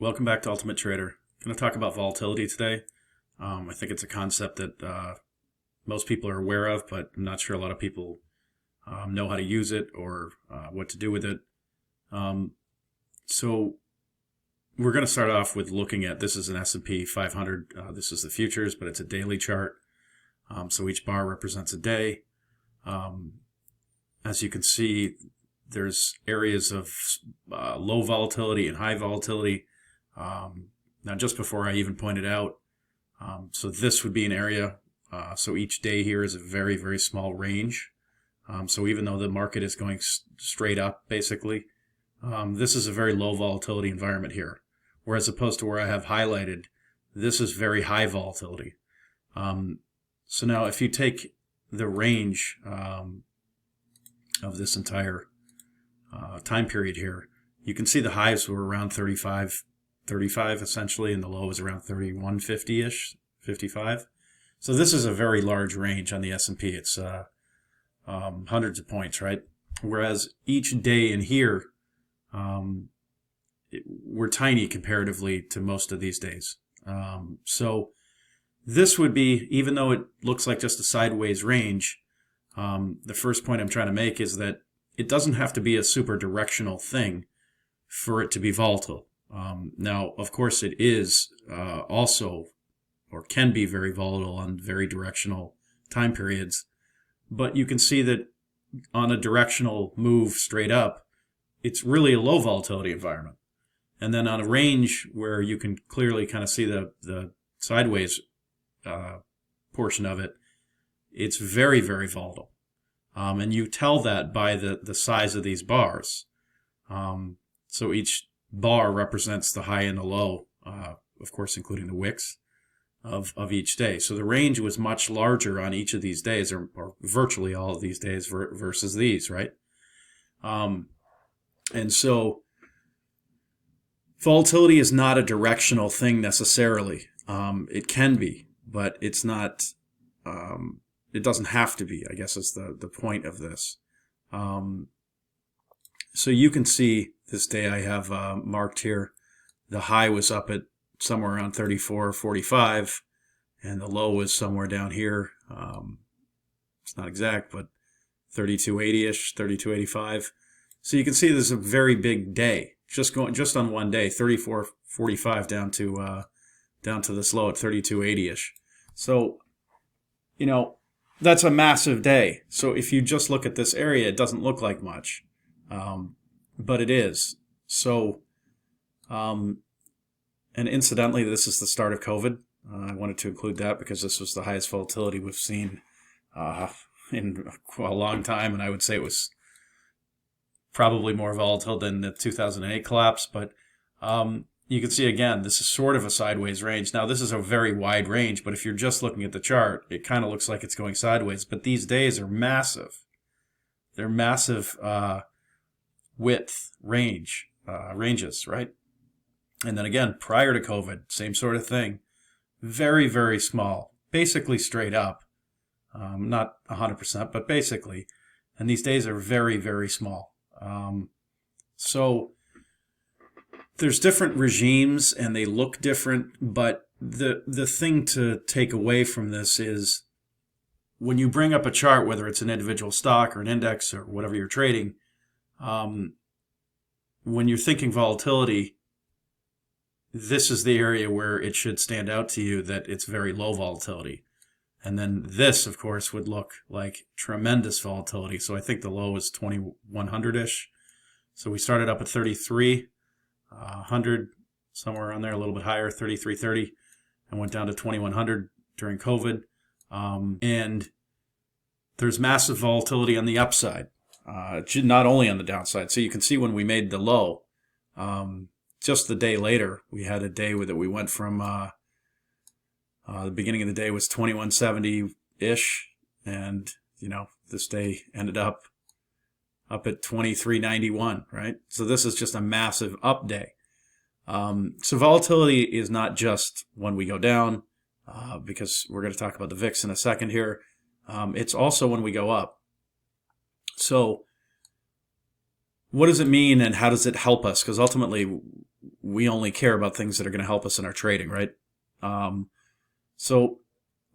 Welcome back to Ultimate Trader. I'm going to talk about volatility today. I think it's a concept that most people are aware of, but I'm not sure a lot of people know how to use it or what to do with it. So we're going to start off with looking at, this is an S&P 500. This is the futures, but it's a daily chart. So each bar represents a day. As you can see, there's areas of low volatility and high volatility. Now, just before I even pointed out, so this would be an area. So each day here is a very, very small range. So even though the market is going straight up, basically, this is a very low volatility environment here. Whereas opposed to where I have highlighted, this is very high volatility. So now if you take the range of this entire time period here, you can see the highs were around 35 essentially, and the low was around 3150-ish, 55. So this is a very large range on the S&P. It's hundreds of points, right? Whereas each day in here, we're tiny comparatively to most of these days. So this would be, even though it looks like just a sideways range, the first point I'm trying to make is that it doesn't have to be a super directional thing for it to be volatile. Now, of course, it is also, or can be very volatile on very directional time periods. But you can see that on a directional move straight up, it's really a low volatility environment. And then on a range where you can clearly kind of see the sideways portion of it, it's very, very volatile. And you tell that by the size of these bars. So each bar represents the high and the low, of course, including the wicks of each day. So the range was much larger on each of these days, or virtually all of these days versus these, right? And so volatility is not a directional thing necessarily. It can be, but it's not, it doesn't have to be, I guess is the point of this. So you can see this day I have marked here. The high was up at somewhere around 34.45, and the low was somewhere down here. It's not exact, but 32.80-ish, 32.85. So you can see there's a very big day just on one day, 34.45 down to this low at 32.80-ish. So, you know, that's a massive day. So if you just look at this area, it doesn't look like much. But it is. So, and incidentally, this is the start of COVID. I wanted to include that because this was the highest volatility we've seen in a long time, and I would say it was probably more volatile than the 2008 collapse. But you can see, again, this is sort of a sideways range. Now, this is a very wide range, but if you're just looking at the chart, it kind of looks like it's going sideways. But these days are massive. They're massive width ranges, right? And then again, prior to COVID, same sort of thing. Very, very small, basically straight up. Not 100%, but basically. And these days are very, very small. So there's different regimes and they look different, but the thing to take away from this is when you bring up a chart, whether it's an individual stock or an index or whatever you're trading, when you're thinking volatility, this is the area where it should stand out to you that it's very low volatility. And then this, of course, would look like tremendous volatility. So I think the low is 2100-ish. So we started up at 3300, somewhere around there, a little bit higher, 3330, and went down to 2100 during COVID. And there's massive volatility on the upside. Not only on the downside. So you can see when we made the low, just the day later, we had a day that we went from, the beginning of the day was 2170-ish, and, you know, this day ended up at 2391, right? So this is just a massive up day. So volatility is not just when we go down, because we're going to talk about the VIX in a second here. It's also when we go up. So what does it mean and how does it help us? Because ultimately we only care about things that are going to help us in our trading, right? So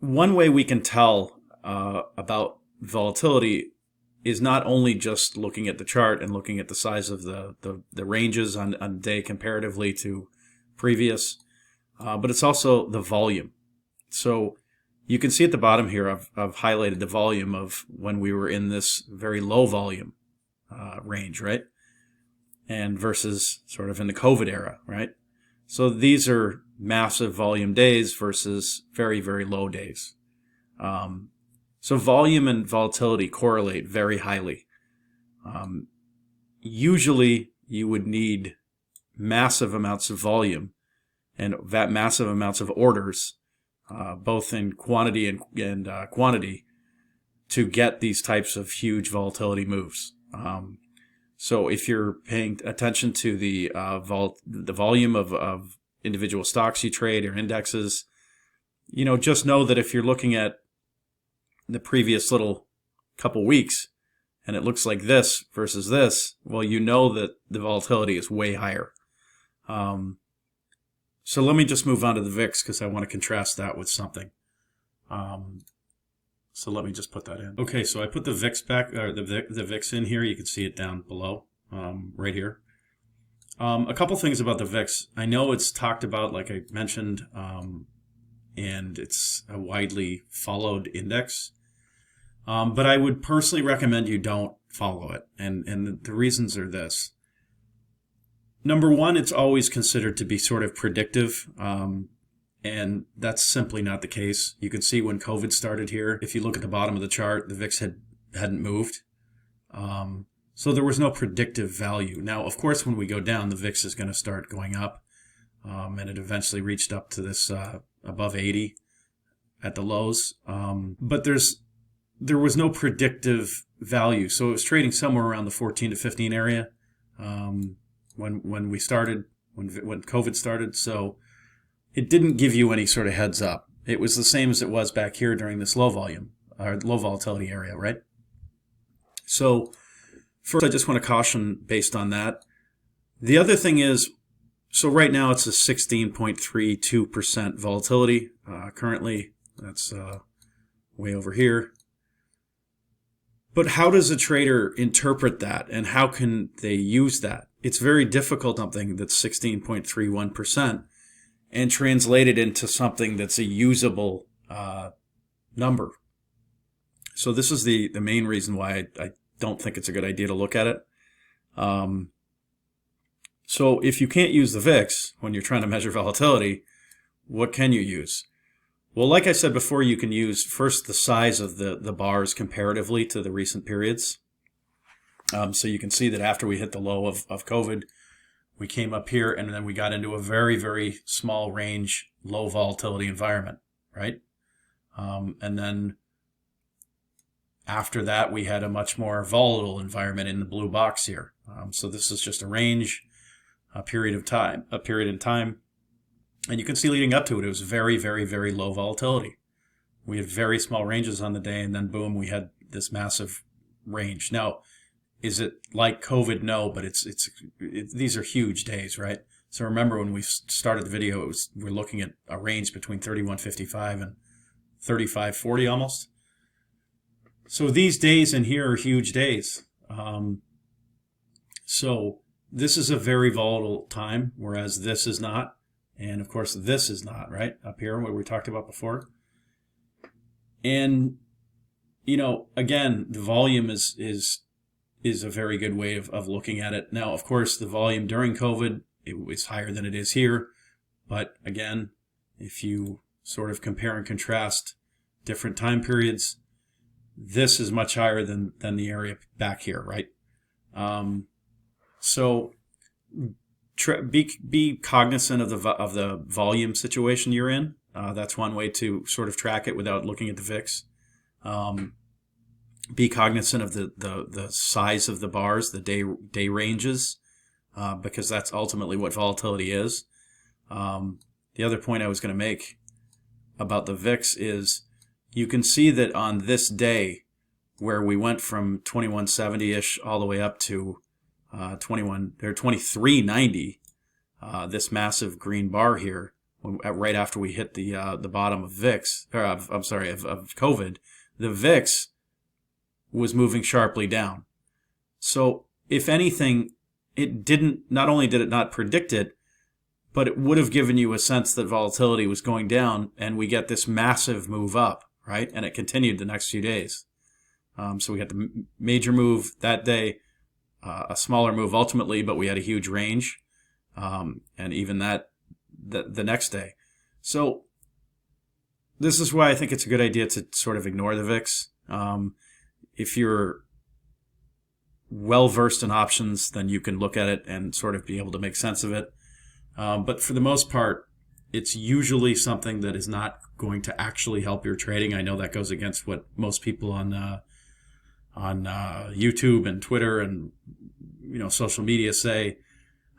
one way we can tell about volatility is not only just looking at the chart and looking at the size of the ranges on day comparatively to previous, but it's also the volume. So you can see at the bottom here, I've highlighted the volume of when we were in this very low volume range, right? And versus sort of in the COVID era, right? So these are massive volume days versus very, very low days. So volume and volatility correlate very highly. Usually you would need massive amounts of volume and that massive amounts of orders, both in quantity and quantity, to get these types of huge volatility moves. So if you're paying attention to the volume of individual stocks you trade or indexes, just know that if you're looking at the previous little couple weeks and it looks like this versus this, well, you know that the volatility is way higher. So let me just move on to the VIX because I want to contrast that with something. So let me just put that in. Okay, so I put the VIX back, or the VIX in here. You can see it down below, right here. A couple things about the VIX. I know it's talked about, like I mentioned, and it's a widely followed index. But I would personally recommend you don't follow it. And the reasons are this. Number one, it's always considered to be sort of predictive. And that's simply not the case. You can see when COVID started here, if you look at the bottom of the chart, the VIX hadn't moved. So there was no predictive value. Now, of course, when we go down, the VIX is going to start going up. And it eventually reached up to this above 80 at the lows. But there was no predictive value. So it was trading somewhere around the 14 to 15 area when we started, when COVID started. So it didn't give you any sort of heads up. It was the same as it was back here during this low volume or low volatility area, right? So first, I just want to caution based on that. The other thing is, so right now it's a 16.32% volatility. Currently, that's way over here. But how does a trader interpret that, and how can they use that? It's very difficult, something that's 16.31%, and translate it into something that's a usable number. So this is the main reason why I don't think it's a good idea to look at it. So if you can't use the VIX when you're trying to measure volatility, what can you use? Well, like I said before, you can use first the size of the bars comparatively to the recent periods. So you can see that after we hit the low of COVID, we came up here and then we got into a very, very small range, low volatility environment, right? And then after that, we had a much more volatile environment in the blue box here. So this is just a range, a period in time. And you can see leading up to it, it was very, very, very low volatility. We had very small ranges on the day, and then boom, we had this massive range. Now, is it like COVID? No, but these are huge days, right? So remember when we started the video, we're looking at a range between 31.55 and 35.40 almost. So these days in here are huge days. So this is a very volatile time, whereas this is not. And of course, this is not, right? Up here, what we talked about before. And, again, the volume is a very good way of looking at it. Now, of course, the volume during COVID, it was higher than it is here. But again, if you sort of compare and contrast different time periods, this is much higher than the area back here, right? So be cognizant of the volume situation you're in. That's one way to sort of track it without looking at the VIX. Be cognizant of the size of the bars, the day ranges, because that's ultimately what volatility is. The other point I was going to make about the VIX is you can see that on this day where we went from 2170-ish all the way up to 2390, this massive green bar here, right after we hit the bottom of VIX, or I'm sorry, of COVID, the VIX was moving sharply down. So if anything, it didn't. Not only did it not predict it, but it would have given you a sense that volatility was going down, and we get this massive move up, right? And it continued the next few days. So we had the major move that day, a smaller move ultimately, but we had a huge range, and even that the next day. So this is why I think it's a good idea to sort of ignore the VIX. If you're well versed in options, then you can look at it and sort of be able to make sense of it. But for the most part, it's usually something that is not going to actually help your trading. I know that goes against what most people on YouTube and Twitter and social media say,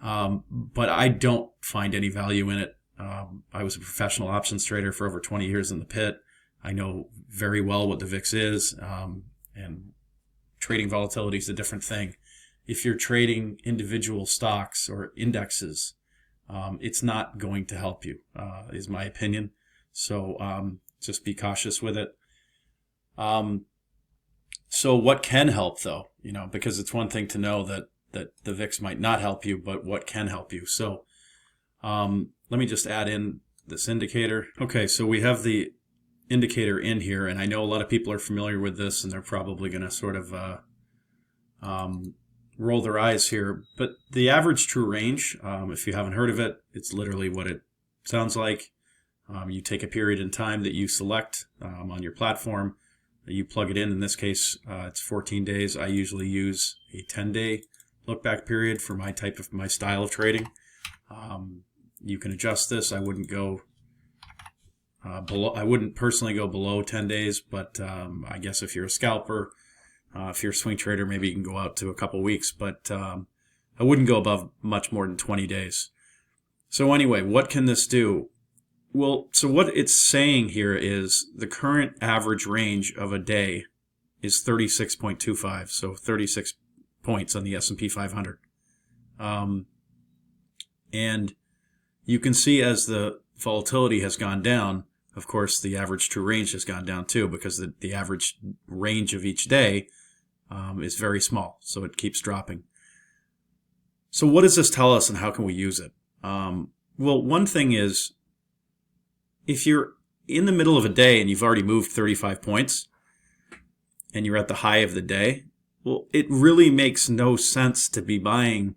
but I don't find any value in it. I was a professional options trader for over 20 years in the pit. I know very well what the VIX is, and trading volatility is a different thing. If you're trading individual stocks or indexes, it's not going to help you, is my opinion. So just be cautious with it. So what can help, though? Because it's one thing to know that the VIX might not help you, but what can help you? So let me just add in this indicator. Okay, so we have the indicator in here, and I know a lot of people are familiar with this, and they're probably going to sort of roll their eyes here. But the average true range, if you haven't heard of it, it's literally what it sounds like. You take a period in time that you select on your platform, you plug it in. In this case, it's 14 days. I usually use a 10-day look-back period for my style of trading. You can adjust this. I wouldn't go below. I wouldn't personally go below 10 days, but I guess if you're a scalper, if you're a swing trader, maybe you can go out to a couple weeks. But I wouldn't go above much more than 20 days. So anyway, what can this do? Well, so what it's saying here is the current average range of a day is 36.25, so 36 points on the S&P 500. And you can see as the volatility has gone down, of course, the average true range has gone down too, because the average range of each day is very small, so it keeps dropping. So what does this tell us, and how can we use it? Well, one thing is, if you're in the middle of a day and you've already moved 35 points and you're at the high of the day, well, it really makes no sense to be buying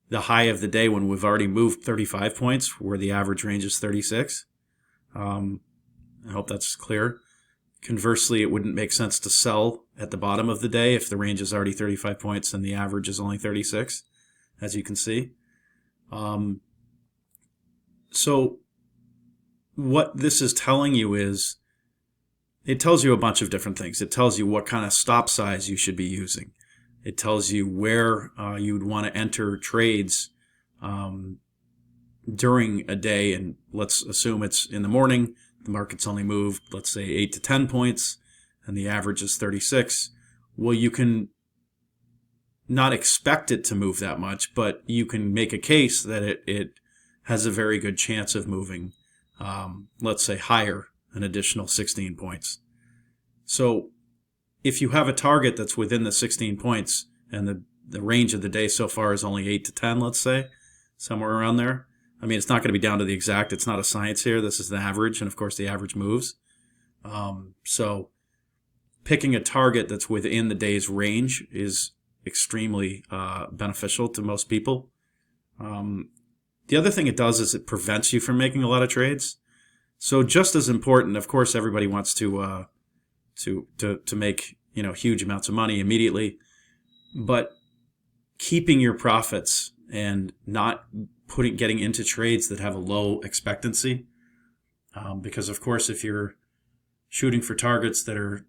the high of the day when we've already moved 35 points where the average range is 36. I hope that's clear. Conversely, it wouldn't make sense to sell at the bottom of the day if the range is already 35 points and the average is only 36, as you can see. So what this is telling you is, it tells you a bunch of different things. It tells you what kind of stop size you should be using. It tells you where you would want to enter trades during a day. And let's assume it's in the morning. The market's only moved, let's say, 8 to 10 points, and the average is 36. Well, you can not expect it to move that much, but you can make a case that it has a very good chance of moving, let's say, higher, an additional 16 points. So if you have a target that's within the 16 points and the range of the day so far is only 8 to 10, let's say, somewhere around there. I mean, it's not going to be down to the exact. It's not a science here. This is the average, and of course the average moves. So picking a target that's within the day's range is extremely beneficial to most people. The other thing it does is it prevents you from making a lot of trades. So just as important, of course, everybody wants to make huge amounts of money immediately, but keeping your profits and not getting into trades that have a low expectancy, because of course if you're shooting for targets that are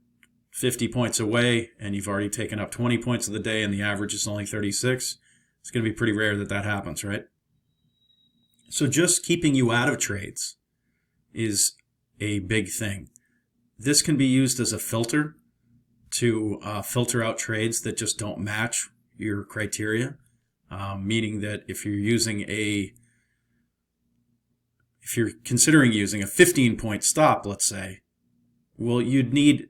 50 points away and you've already taken up 20 points of the day and the average is only 36, it's going to be pretty rare that happens, right? So just keeping you out of trades is a big thing. This can be used as a filter to filter out trades that just don't match your criteria, meaning that if you're using a if you're considering using a 15-point stop, let's say, well, you'd need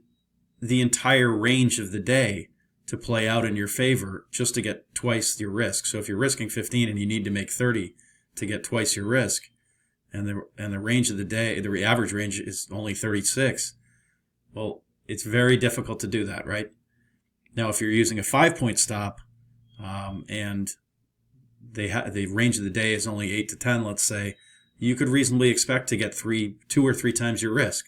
the entire range of the day to play out in your favor just to get twice your risk. So if you're risking 15 and you need to make 30 to get twice your risk, and the range of the day, the average range is only 36, well, it's very difficult to do that, right? Now, if you're using a 5-point stop, and the range of the day is only 8 to 10, let's say, you could reasonably expect to get 2 or 3 times your risk.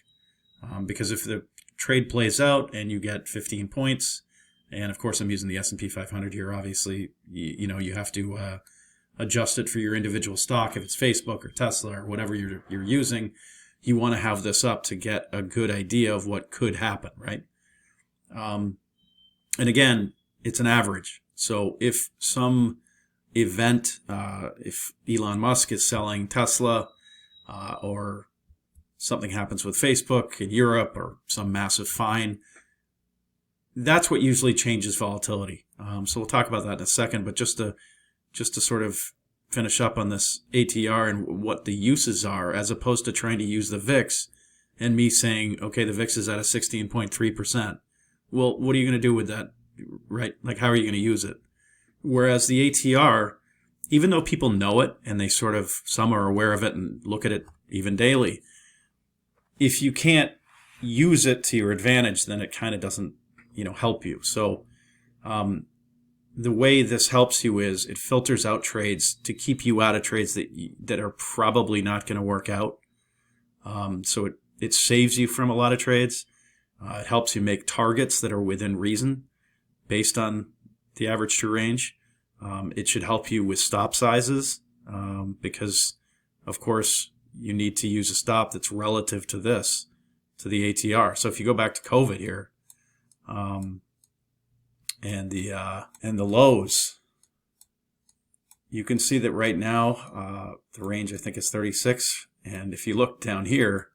Because if the trade plays out and you get 15 points, and of course I'm using the S&P 500 here, obviously, you have to adjust it for your individual stock. If it's Facebook or Tesla or whatever you're using, you want to have this up to get a good idea of what could happen, right? And again, it's an average. So if some event, if Elon Musk is selling Tesla, or something happens with Facebook in Europe, or some massive fine, that's what usually changes volatility. So we'll talk about that in a second, but just to sort of finish up on this ATR and what the uses are, as opposed to trying to use the VIX and me saying, okay, the VIX is at a 16.3%. Well, what are you going to do with that, right? Like, how are you going to use it? Whereas the ATR, even though people know it and they some are aware of it and look at it even daily, if you can't use it to your advantage, then it kind of doesn't, help you. So the way this helps you is it filters out trades to keep you out of trades that are probably not going to work out. So it saves you from a lot of trades. It helps you make targets that are within reason based on the average true range. It should help you with stop sizes, because, of course, you need to use a stop that's relative to the ATR. So if you go back to COVID here, and the lows, you can see that right now the range I think is 36, and if you look down here,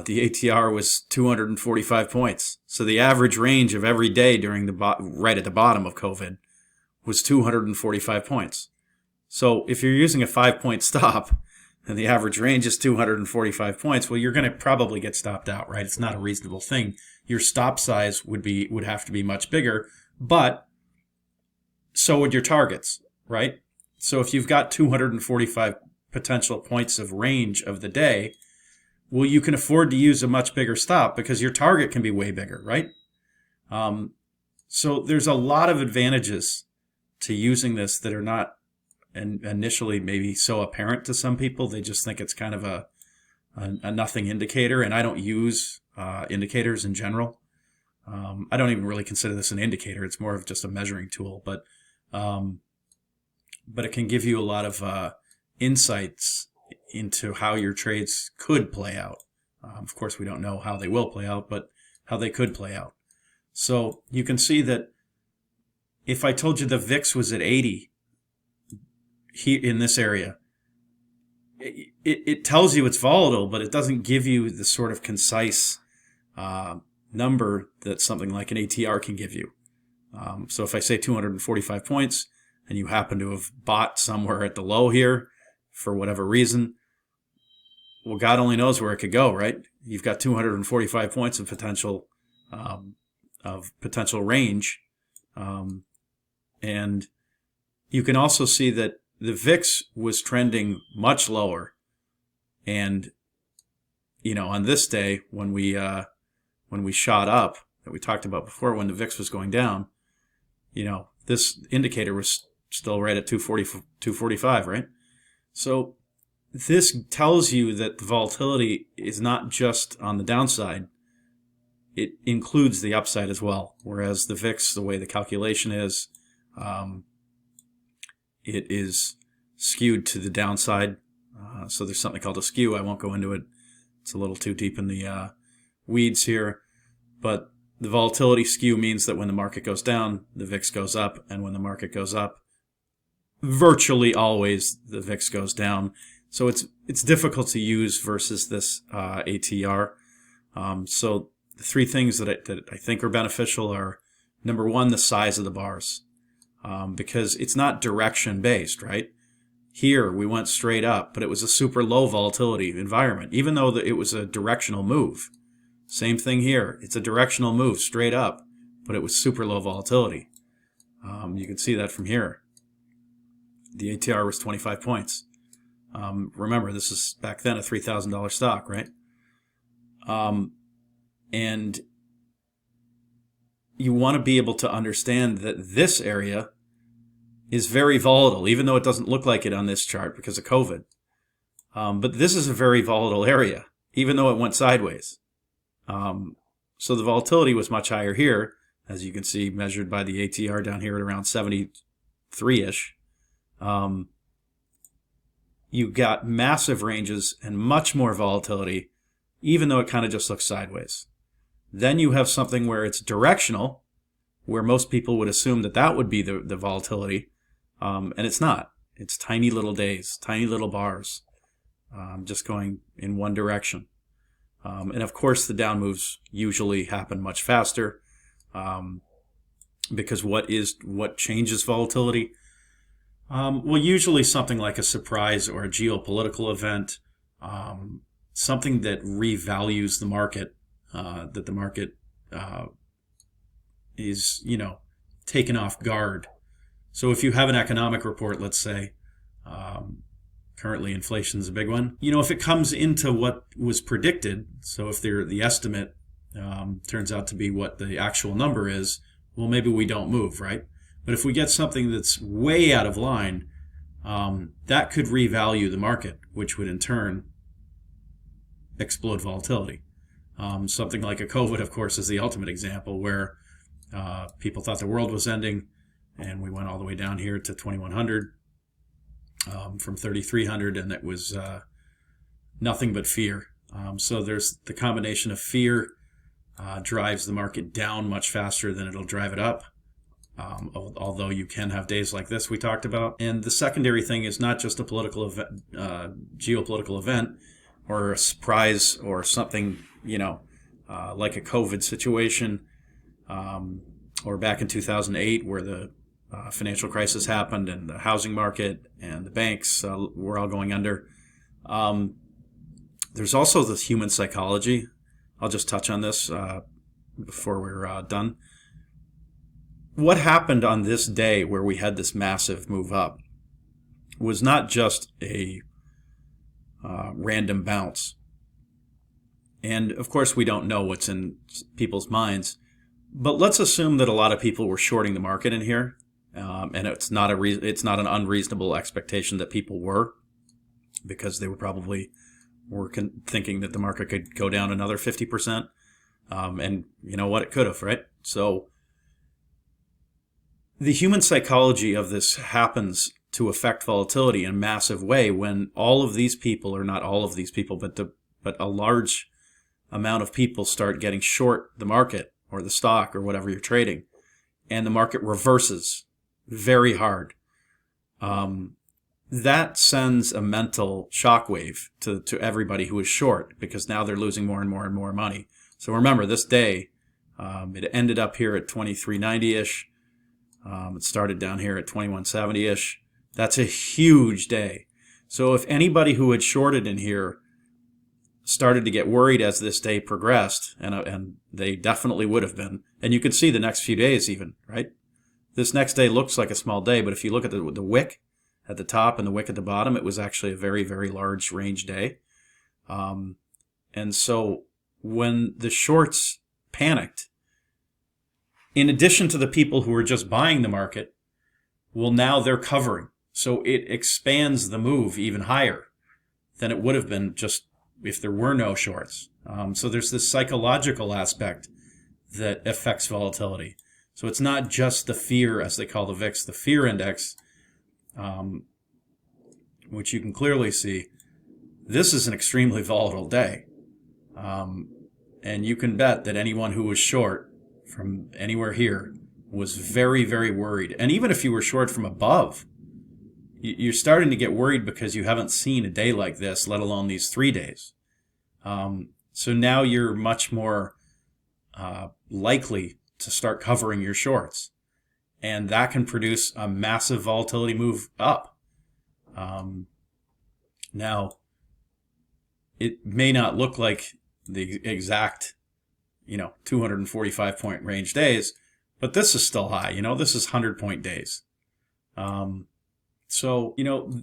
the ATR was 245 points. So the average range of every day during right at the bottom of COVID was 245 points. So if you're using a 5-point stop and the average range is 245 points, well, you're going to probably get stopped out, right? It's not a reasonable thing. Your stop size would have to be much bigger, but so would your targets, right? So if you've got 245 potential points of range of the day, well, you can afford to use a much bigger stop because your target can be way bigger, right? So there's a lot of advantages to using this that are not initially maybe so apparent to some people. They just think it's kind of a nothing indicator, and I don't use indicators in general. I don't even really consider this an indicator. It's more of just a measuring tool, but it can give you a lot of insights into how your trades could play out. Of course, we don't know how they will play out, but how they could play out. So you can see that if I told you the VIX was at 80 here in this area, it tells you it's volatile, but it doesn't give you the sort of concise number that something like an ATR can give you. So if I say 245 points and you happen to have bought somewhere at the low here for whatever reason, well, God only knows where it could go, right? You've got 245 points of potential range. And you can also see that the VIX was trending much lower. And, on this day, when we shot up, that we talked about before, when the VIX was going down, this indicator was still right at 245, right? So this tells you that the volatility is not just on the downside. It includes the upside as well. Whereas the VIX, the way the calculation is, it is skewed to the downside. So there's something called a skew. I won't go into it. It's a little too deep in the weeds here. But the volatility skew means that when the market goes down, the VIX goes up. And when the market goes up, virtually always the VIX goes down. So it's difficult to use versus this ATR. So the three things that I think are beneficial are, number one, the size of the bars, because it's not direction based, right? Here we went straight up, but it was a super low volatility environment, even though it was a directional move. Same thing here. It's a directional move straight up, but it was super low volatility. You can see that from here. The ATR was 25 points. Remember, this is back then a $3,000 stock, right? And you want to be able to understand that this area is very volatile, even though it doesn't look like it on this chart because of COVID. But this is a very volatile area, even though it went sideways. So the volatility was much higher here, as you can see, measured by the ATR down here at around 73-ish. You got massive ranges and much more volatility, even though it kind of just looks sideways. Then you have something where it's directional, where most people would assume that that would be the volatility, and it's not. It's tiny little days, tiny little bars, just going in one direction. And of course, the down moves usually happen much faster, because what changes volatility? Well, usually something like a surprise or a geopolitical event, something that revalues the market, that the market is, taken off guard. So if you have an economic report, let's say, currently inflation is a big one. If it comes into what was predicted, so if the estimate turns out to be what the actual number is, well, maybe we don't move, right? But if we get something that's way out of line, that could revalue the market, which would in turn explode volatility. Something like a COVID, of course, is the ultimate example where people thought the world was ending, and we went all the way down here to 2100 from 3300, and it was nothing but fear. So there's the combination of fear drives the market down much faster than it'll drive it up. Although you can have days like this we talked about. And the secondary thing is not just a political event, geopolitical event, or a surprise or something, like a COVID situation, or back in 2008 where the financial crisis happened and the housing market and the banks were all going under. There's also the human psychology. I'll just touch on this before we're done. What happened on this day where we had this massive move up was not just a random bounce. And of course, we don't know what's in people's minds, but let's assume that a lot of people were shorting the market in here, and it's not an unreasonable expectation that people were, because they were probably thinking that the market could go down another 50%, and you know what, it could have, right? So the human psychology of this happens to affect volatility in a massive way when all of these people, or not all of these people, but a large amount of people start getting short the market or the stock or whatever you're trading, and the market reverses very hard. That sends a mental shockwave to everybody who is short, because now they're losing more and more and more money. So remember, this day, it ended up here at 2390-ish. It started down here at 2170-ish. That's a huge day. So if anybody who had shorted in here started to get worried as this day progressed, and they definitely would have been, and you could see the next few days even, right? This next day looks like a small day, but if you look at the wick at the top and the wick at the bottom, it was actually a very, very large range day. And so when the shorts panicked, in addition to the people who were just buying the market, well, now they're covering. So it expands the move even higher than it would have been just if there were no shorts. So there's this psychological aspect that affects volatility. So it's not just the fear, as they call the VIX, the fear index, which you can clearly see. This is an extremely volatile day. And you can bet that anyone who was short from anywhere here was very, very worried. And even if you were short from above, you're starting to get worried because you haven't seen a day like this, let alone these 3 days. So now you're much more likely to start covering your shorts. And that can produce a massive volatility move up. Now, it may not look like the exact, 245 point range days, but this is still high. This is 100-point days. So,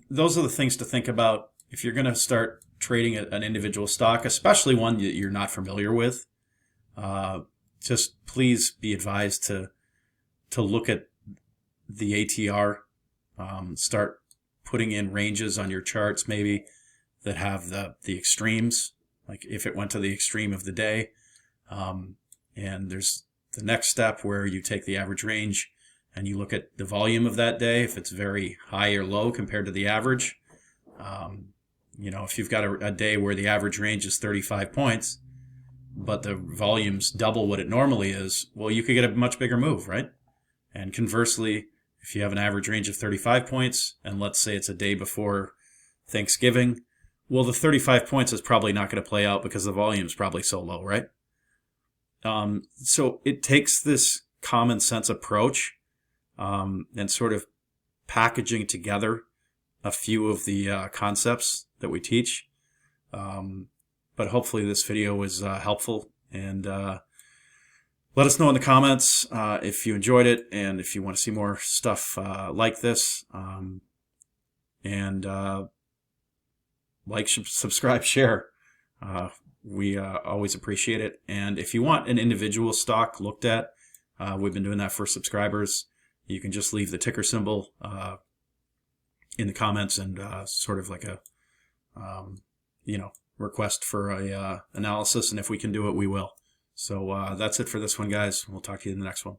those are the things to think about if you're going to start trading an individual stock, especially one that you're not familiar with. Just please be advised to look at the ATR, start putting in ranges on your charts maybe that have the extremes, like if it went to the extreme of the day. And there's the next step where you take the average range and you look at the volume of that day, if it's very high or low compared to the average. If you've got a day where the average range is 35 points, but the volume's double what it normally is, well, you could get a much bigger move, right? And conversely, if you have an average range of 35 points, and let's say it's a day before Thanksgiving, well, the 35 points is probably not going to play out because the volume's probably so low, right? So it takes this common sense approach and sort of packaging together a few of the concepts that we teach. But hopefully this video was helpful, and let us know in the comments if you enjoyed it and if you want to see more stuff like this. And like, subscribe, share. We always appreciate it. And if you want an individual stock looked at, we've been doing that for subscribers. You can just leave the ticker symbol in the comments and sort of like a, request for a analysis. And if we can do it, we will. So that's it for this one, guys. We'll talk to you in the next one.